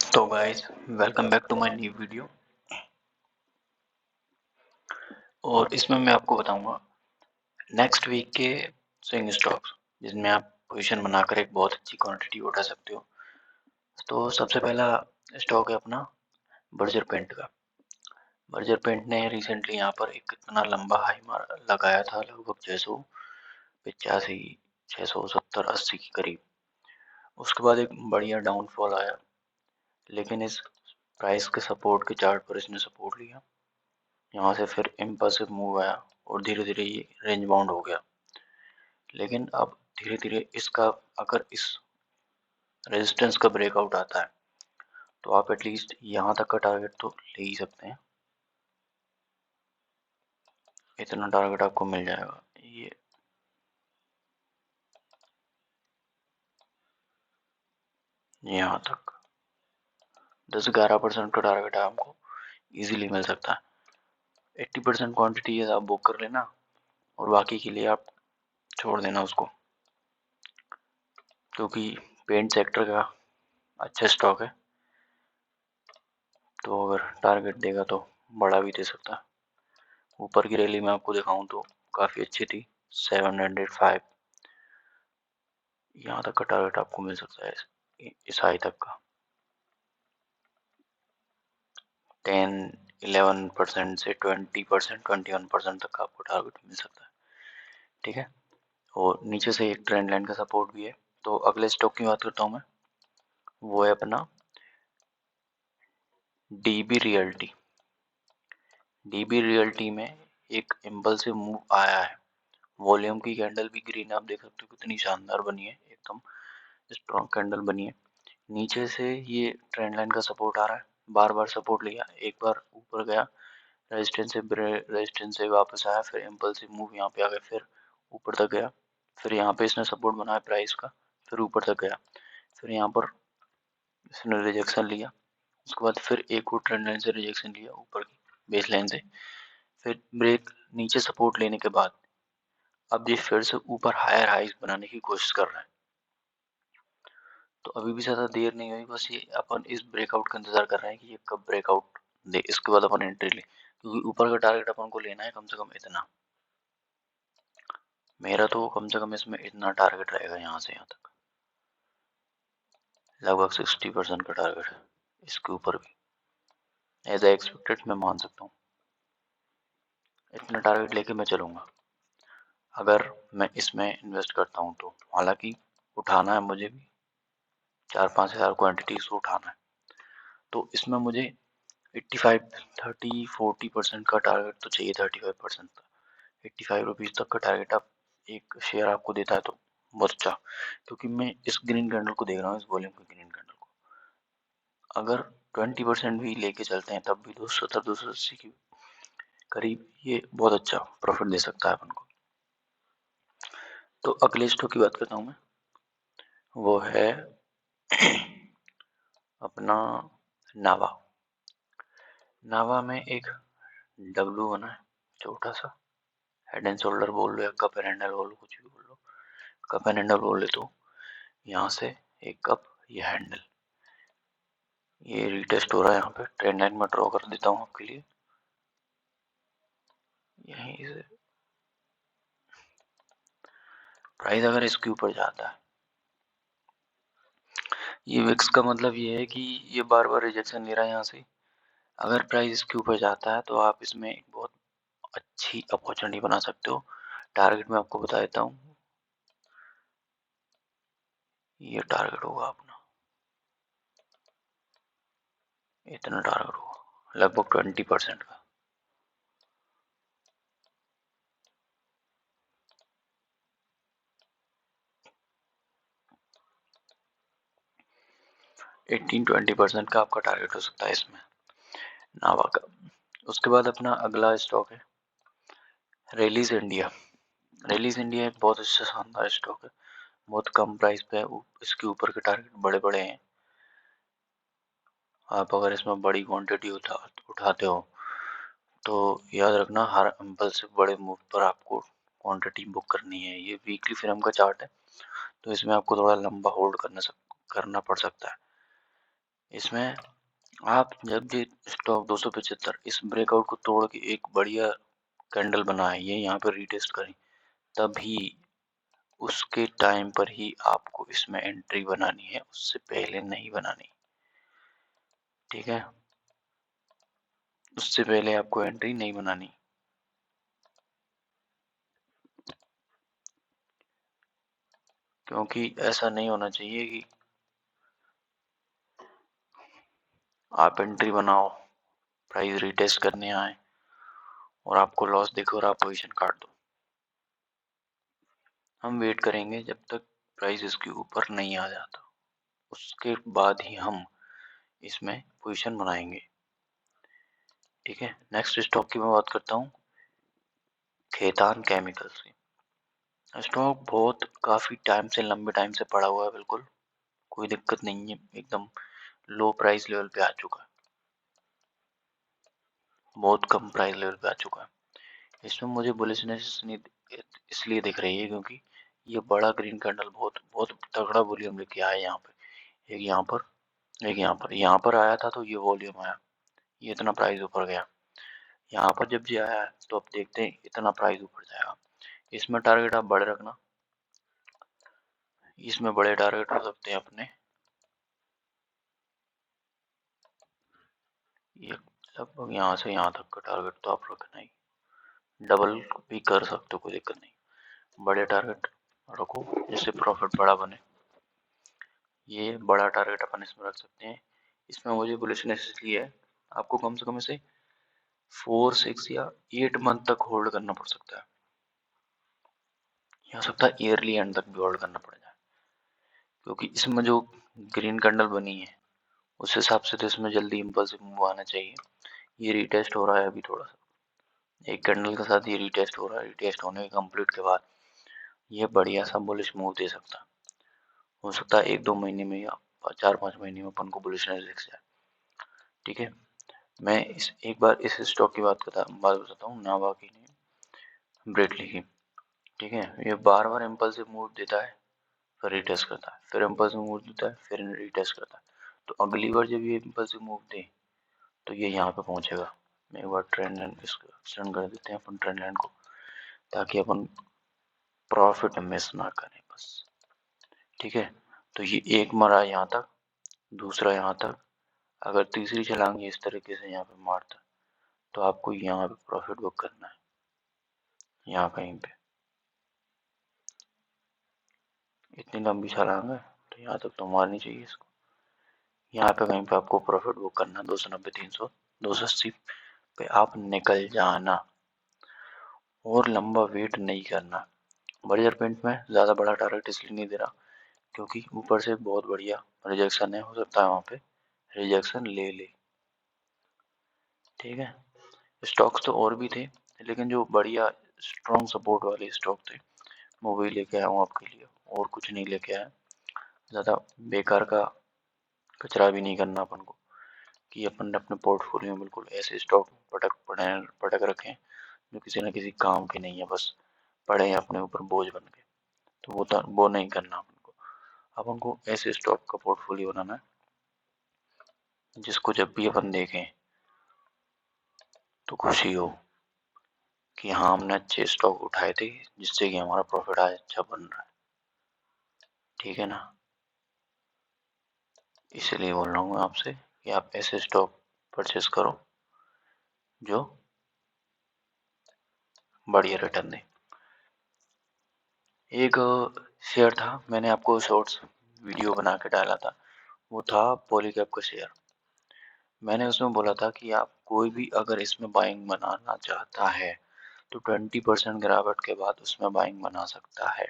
तो guys, welcome back to my new video. और इसमें मैं आपको बताऊंगा नेक्स्ट वीक के स्विंग स्टॉक्स, जिसमें आप पोजीशन बनाकर एक बहुत अच्छी क्वांटिटी उठा सकते हो। तो सबसे पहला स्टॉक है अपना बर्जर पेंट का। बर्जर पेंट ने रिसेंटली यहाँ पर एक इतना लंबा हाई मार लगाया था, लगभग 685, 670-80 के करीब। उसके बाद एक बढ़िया डाउनफॉल आया, लेकिन इस प्राइस के सपोर्ट के चार्ट पर इसने सपोर्ट लिया। यहाँ से फिर इम्पल्सिव मूव आया और धीरे धीरे ये रेंज बाउंड हो गया। लेकिन अब धीरे धीरे इसका, अगर इस रेजिस्टेंस का ब्रेकआउट आता है तो आप एटलीस्ट यहाँ तक का टारगेट तो ले ही सकते हैं। इतना टारगेट आपको मिल जाएगा। ये यहाँ तक 10-11% का टारगेट है, आपको इजीली मिल सकता है। 80% क्वांटिटी है, आप बुक कर लेना और बाकी के लिए आप छोड़ देना उसको, क्योंकि पेंट सेक्टर का अच्छा स्टॉक है। तो अगर टारगेट देगा तो बड़ा भी दे सकता है। ऊपर की रैली में आपको दिखाऊं तो काफ़ी अच्छी थी, 705। यहाँ तक का टारगेट आपको मिल सकता है इस हाई तक का। 10-11% से 20%, 21% तक का आपको टारगेट मिल सकता है। ठीक है। और नीचे से एक ट्रेंड लाइन का सपोर्ट भी है। तो अगले स्टॉक की बात करता हूँ मैं, वो है अपना डीबी रियल्टी। डीबी रियल्टी में एक इम्पल्सिव मूव आया है। वॉल्यूम की कैंडल भी ग्रीन, आप देख सकते हो कितनी शानदार बनी है, एकदम स्ट्रॉन्ग कैंडल बनी है। नीचे से ये ट्रेंड लाइन का सपोर्ट आ रहा है, बार बार सपोर्ट लिया, एक बार ऊपर गया, रेजिस्टेंस से वापस आया, फिर इम्पल्सिव मूव यहाँ पे आ गया, फिर ऊपर तक गया, फिर यहाँ पे इसने सपोर्ट बनाया प्राइस का, फिर ऊपर तक गया, फिर यहाँ पर इसने रिजेक्शन लिया, उसके बाद फिर एक और ट्रेंड लाइन से रिजेक्शन लिया ऊपर की बेस लाइन से, फिर ब्रेक, नीचे सपोर्ट लेने के बाद अब ये फिर से ऊपर हायर हाइज बनाने की कोशिश कर रहा है। तो अभी भी ज़्यादा देर नहीं हुई, बस ये अपन इस ब्रेकआउट का इंतजार कर रहे हैं कि ये कब ब्रेकआउट दे, इसके बाद अपन एंट्री ले, क्योंकि ऊपर का टारगेट अपन को लेना है कम से कम इतना। मेरा तो कम से कम इसमें इतना टारगेट रहेगा, यहाँ से यहाँ तक लगभग 60% का टारगेट है। इसके ऊपर भी एज ए एक्सपेक्टेड मैं मान सकता हूँ, इतना टारगेट लेके मैं चलूँगा अगर मैं इसमें इन्वेस्ट करता हूँ तो। हालांकि उठाना है मुझे भी, 4-5 हज़ार क्वान्टिटी इसको उठाना है, तो इसमें मुझे 85, 30-40% का टारगेट तो चाहिए। 35% का, 85 रुपीज़ तक का टारगेट आप एक शेयर आपको देता है तो बहुत अच्छा, क्योंकि मैं इस ग्रीन कैंडल को देख रहा हूँ, इस वॉल्यूम के ग्रीन कैंडल को। अगर 20% भी लेके चलते हैं तब भी 270-280 के करीब ये बहुत अच्छा प्रॉफिट दे सकता है अपन को। तो अगले स्टॉक की बात करता हूँ मैं, वो है अपना नावा। नावा में एक डब्लू बना है छोटा सा, हेड एंड शोल्डर बोल लो या कप एंड हैंडल बोल लो, कुछ भी बोल लो। कप एंड हैंडल बोल ले तो यहाँ से एक कप, ये हैंडल, ये रीटेस्ट हो रहा है। यहाँ पे ट्रेंड लाइन में ड्रॉ कर देता हूँ आपके लिए, यहीं से प्राइस अगर इसके ऊपर जाता है, ये विक्स का मतलब ये है कि ये बार बार रिजेक्शन ले रहा है यहाँ से। अगर प्राइस इसके ऊपर जाता है तो आप इसमें एक बहुत अच्छी अपॉर्चुनिटी बना सकते हो। टारगेट मैं आपको बता देता हूँ, ये टारगेट होगा अपना, इतना टारगेट होगा लगभग 20% का। 18-20% का आपका टारगेट हो सकता है इसमें, नावा का। उसके बाद अपना अगला स्टॉक है रेलीज इंडिया। रेलीज इंडिया एक बहुत अच्छा शानदार स्टॉक है, बहुत कम प्राइस पे है, इसके ऊपर के टारगेट बड़े बड़े हैं। आप अगर इसमें बड़ी क्वांटिटी उठाते हो तो याद रखना, हर इम्पल्सिव बड़े मूव पर आपको क्वांटिटी बुक करनी है। ये वीकली फ्रेम का चार्ट है, तो इसमें आपको थोड़ा लंबा होल्ड करना पड़ सकता है। इसमें आप जब भी स्टॉक 275 इस ब्रेकआउट को तोड़ के एक बढ़िया कैंडल बनाए, ये यहाँ पर रीटेस्ट करें, तभी उसके टाइम पर ही आपको इसमें एंट्री बनानी है, उससे पहले नहीं बनानी। ठीक है, उससे पहले आपको एंट्री नहीं बनानी, क्योंकि ऐसा नहीं होना चाहिए कि आप एंट्री बनाओ, प्राइस रीटेस्ट करने आए और आपको लॉस दिखे और आप पोजीशन काट दो। हम वेट करेंगे जब तक प्राइस इसके ऊपर नहीं आ जाता, उसके बाद ही हम इसमें पोजीशन बनाएंगे। ठीक है, नेक्स्ट स्टॉक की मैं बात करता हूँ, खेतान केमिकल्स की। स्टॉक बहुत काफ़ी टाइम से, लंबे टाइम से पड़ा हुआ है, बिल्कुल कोई दिक्कत नहीं है, एकदम लो प्राइस लेवल पे आ चुका है, बहुत कम प्राइस लेवल पे आ चुका है। इसमें मुझे बुलिशनेस इसलिए दिख रही है क्योंकि ये बड़ा ग्रीन कैंडल बहुत बहुत तगड़ा वॉल्यूम लेके आया है यहाँ पे, एक यहाँ पर, एक यहाँ पर आया था तो ये वॉल्यूम आया, ये इतना प्राइस ऊपर गया। यहाँ पर जब ये आया है तो अब देखते हैं इतना प्राइस ऊपर जाएगा। इसमें टारगेट आप बड़े रखना, इसमें बड़े टारगेट हो सकते हैं अपने, ये लगभग यहाँ से यहाँ तक का टारगेट तो आप रखना ही, डबल भी कर सकते हो, कोई दिक्कत नहीं, बड़े टारगेट रखो जिससे प्रॉफिट बड़ा बने। ये बड़ा टारगेट अपन इसमें रख सकते हैं। इसमें मुझे बुलिशनेस इसलिए है, आपको कम से कम इसे 4, 6 या 8 मंथ तक होल्ड करना पड़ सकता है, हो सकता है ईयरली एंड तक भी होल्ड करना पड़ जाए, क्योंकि इसमें जो ग्रीन कैंडल बनी है उस हिसाब से तो इसमें जल्दी इम्पल्सिव मूव आना चाहिए। ये रीटेस्ट हो रहा है अभी थोड़ा सा, एक कैंडल के साथ ये रीटेस्ट हो रहा है, रीटेस्ट होने के कंप्लीट के बाद ये बढ़िया सा बुलिश मूव दे सकता है, हो सकता है 1-2 महीने में या 4-5 महीने में अपन को बुलिशनेस दिख जाए। ठीक है, मैं इस एक बार इस स्टॉक की बात बताता हूँ, नावा की नहीं, ब्रेटली की। ठीक है, ये बार बार इम्पल्सिव मूव देता है, फिर रीटेस्ट करता है, फिर इम्पल्सिव मूव देता है, फिर रीटेस्ट करता है, तो अगली बार जब ये इम्पल्सिव मूव दे तो ये यहाँ पे पहुंचेगा। मैं एक बार ट्रेंड लाइन इसको एक्सटेंड कर देते हैं अपन ट्रेंड लाइन को, ताकि अपन प्रॉफिट मिस ना करें बस। ठीक है, तो ये एक मरा यहाँ तक, दूसरा यहाँ तक, अगर तीसरी छलांग इस तरीके से यहाँ पे मारता तो आपको यहाँ पे प्रॉफिट बुक करना है, यहाँ कहीं पे इतनी लंबी छलांग है तो यहाँ तक तो मारनी चाहिए इसको, यहाँ पे कहीं पे आपको प्रॉफिट बुक करना, 290, 300, 280 पे आप निकल जाना और लंबा वेट नहीं करना। बर्जर पेंट में ज़्यादा बड़ा टारगेट इसलिए नहीं दे रहा क्योंकि ऊपर से बहुत बढ़िया रिजेक्शन है, हो सकता है वहाँ पे रिजेक्शन ले ले। ठीक है, स्टॉक्स तो और भी थे लेकिन जो बढ़िया स्ट्रॉन्ग सपोर्ट वाले स्टॉक थे वो वही लेके आया हूँ आपके लिए, और कुछ नहीं लेके आया। ज़्यादा बेकार का कचरा भी नहीं करना अपन को, कि अपन अपने पोर्टफोलियो में बिल्कुल ऐसे स्टॉक पटक रखें जो किसी न किसी काम के नहीं है, बस पड़े हैं अपने ऊपर बोझ बन के, तो वो नहीं करना अपन को। अपन को ऐसे स्टॉक का पोर्टफोलियो बनाना है जिसको जब भी अपन देखें तो खुशी हो कि हाँ हमने अच्छे स्टॉक उठाए थे जिससे कि हमारा प्रॉफिट आज अच्छा बन रहा है। ठीक है ना, इसलिए बोल रहा हूँ आपसे कि आप ऐसे स्टॉक परचेस करो जो बढ़िया रिटर्न दे। एक शेयर था, मैंने आपको शॉर्ट्स वीडियो बना के डाला था, वो था पॉलीकैब का शेयर। मैंने उसमें बोला था कि आप कोई भी अगर इसमें बाइंग बनाना चाहता है तो 20% गिरावट के बाद उसमें बाइंग बना सकता है,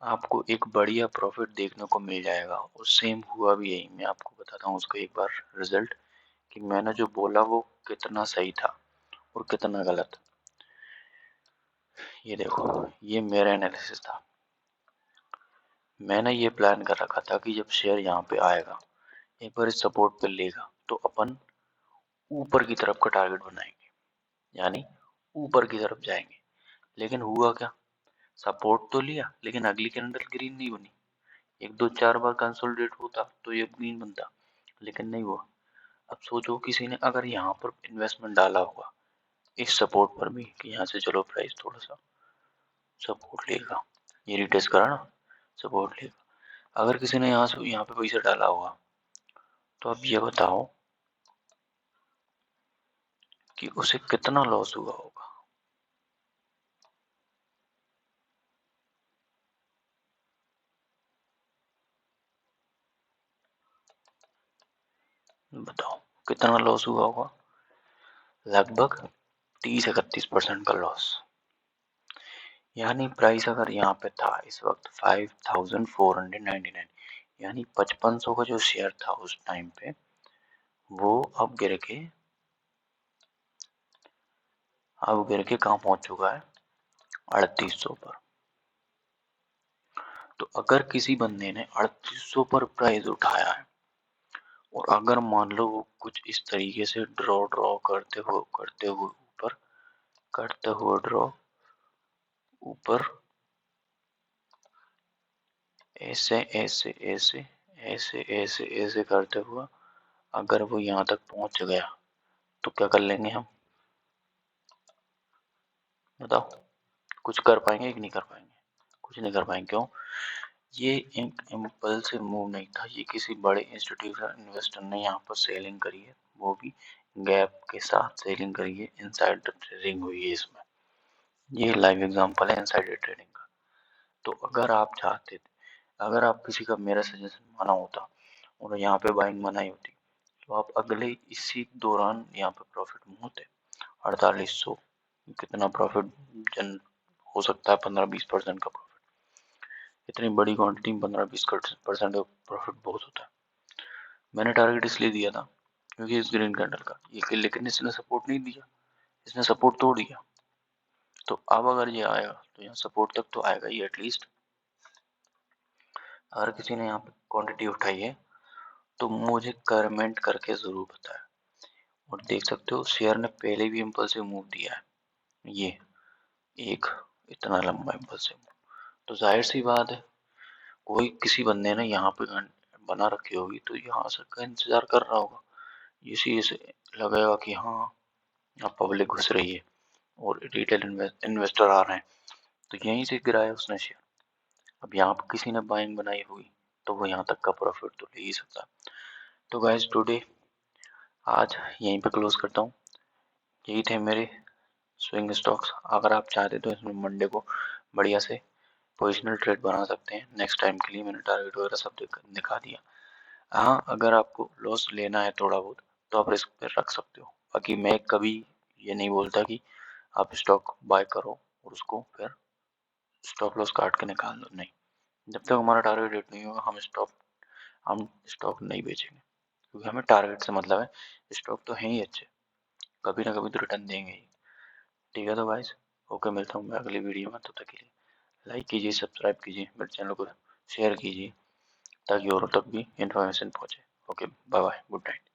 आपको एक बढ़िया प्रॉफिट देखने को मिल जाएगा। और सेम हुआ भी यही, मैं आपको बताता हूँ उसका एक बार रिजल्ट, कि मैंने जो बोला वो कितना सही था और कितना गलत। ये देखो, ये मेरा एनालिसिस था, मैंने ये प्लान कर रखा था कि जब शेयर यहाँ पे आएगा, एक बार इस सपोर्ट पे लेगा तो अपन ऊपर की तरफ का टारगेट बनाएंगे, यानी ऊपर की तरफ जाएंगे। लेकिन हुआ क्या, सपोर्ट तो लिया लेकिन अगली कैंडल ग्रीन नहीं बनी, 1-2-4 बार कंसोलिडेट होता तो ये ग्रीन बनता, लेकिन नहीं हुआ। अब सोचो किसी ने अगर यहाँ पर इन्वेस्टमेंट डाला होगा इस सपोर्ट पर भी कि यहाँ से चलो प्राइस थोड़ा सा सपोर्ट लेगा, ये रिटेस्ट करा ना, सपोर्ट लेगा। अगर किसी ने यहाँ से यहाँ पे पैसा डाला होगा तो अब ये बताओ कि उसे कितना लॉस हुआ होगा। बताओ कितना लॉस हुआ होगा। लगभग 30-31% का लॉस। यानी प्राइस अगर यहाँ पे था इस वक्त 5499, यानी 5500 का जो शेयर था उस टाइम पे, वो अब गिर के कहाँ पहुंच चुका है, 3800 पर। तो अगर किसी बंदे ने 3800 पर प्राइस उठाया है और अगर मान लो वो कुछ इस तरीके से ड्रॉ करते हुए ड्रॉ ऊपर ऐसे ऐसे ऐसे ऐसे ऐसे ऐसे करते हुआ अगर वो यहाँ तक पहुंच गया तो क्या कर लेंगे हम, बताओ। कुछ कर पाएंगे कि नहीं कर पाएंगे? कुछ नहीं कर पाएंगे। क्यों? ये एक इम्पल्सिव मूव नहीं था, ये किसी बड़े इंस्टीट्यूशनल इन्वेस्टर ने यहाँ पर सेलिंग करी है, वो भी गैप के साथ सेलिंग करी है, इनसाइडर ट्रेडिंग हुई है इसमें। ये लाइव एग्जांपल है इनसाइडर ट्रेडिंग का। तो अगर आप चाहते थे, अगर आप किसी का मेरा सजेशन माना होता और यहाँ पे बाइंग बनाई होती तो आप अगले इसी दौरान यहाँ पे प्रॉफिट में होते। 4800 कितना प्रॉफिट जन हो सकता है, 15-20% का प्रॉफिट। इतनी बड़ी क्वांटिटी में 15-20% का प्रॉफिट बहुत होता है। मैंने टारगेट इसलिए दिया था क्योंकि इस ग्रीन कैंडल का ये, लेकिन इसने सपोर्ट नहीं दिया, इसने सपोर्ट तोड़ दिया। तो अब अगर ये आएगा तो यहाँ सपोर्ट तक तो आएगा ही एटलीस्ट। अगर किसी ने यहाँ पे क्वांटिटी उठाई है तो मुझे कमेंट करके जरूर बताएं। और देख सकते हो शेयर ने पहले भी इम्पल्सिव मूव दिया है, ये एक इतना लंबा इम्पल्सिव मूव। तो जाहिर सी बात है कोई किसी बंदे ने यहाँ पे बना रखी होगी तो यहाँ से का इंतजार कर रहा होगा। इसी से लगेगा कि हाँ अब पब्लिक घुस रही है और रिटेल इन्वेस्टर आ रहे हैं, तो यहीं से गिराया उसने शेयर। अब यहाँ पर किसी ने बाइंग बनाई होगी तो वो यहाँ तक का प्रॉफिट तो ले ही सकता। तो गाइज टुडे आज यहीं पे क्लोज करता हूँ। यही थे मेरे स्विंग स्टॉक्स। अगर आप चाहते तो इसमें मंडे को बढ़िया से पोजिशनल ट्रेड बना सकते हैं। नेक्स्ट टाइम के लिए मैंने टारगेट वगैरह सब दिखा दिया। हाँ, अगर आपको लॉस लेना है थोड़ा बहुत तो आप रिस्क पे रख सकते हो। बाकी मैं कभी ये नहीं बोलता कि आप स्टॉक बाय करो और उसको फिर स्टॉप लॉस काट के निकाल दो, नहीं। जब तक हमारा टारगेट हिट नहीं होगा हम स्टॉक नहीं बेचेंगे, क्योंकि हमें टारगेट से मतलब है। स्टॉक तो हैं ही अच्छे, कभी ना कभी तो रिटर्न देंगे ही। ठीक है तो गाइस, ओके, मिलता हूँ मैं अगली वीडियो में। तब तक के लिए लाइक कीजिए, सब्सक्राइब कीजिए, मेरे चैनल को शेयर कीजिए ताकि औरों तक भी इन्फॉर्मेशन पहुँचे। Okay, bye bye, good night.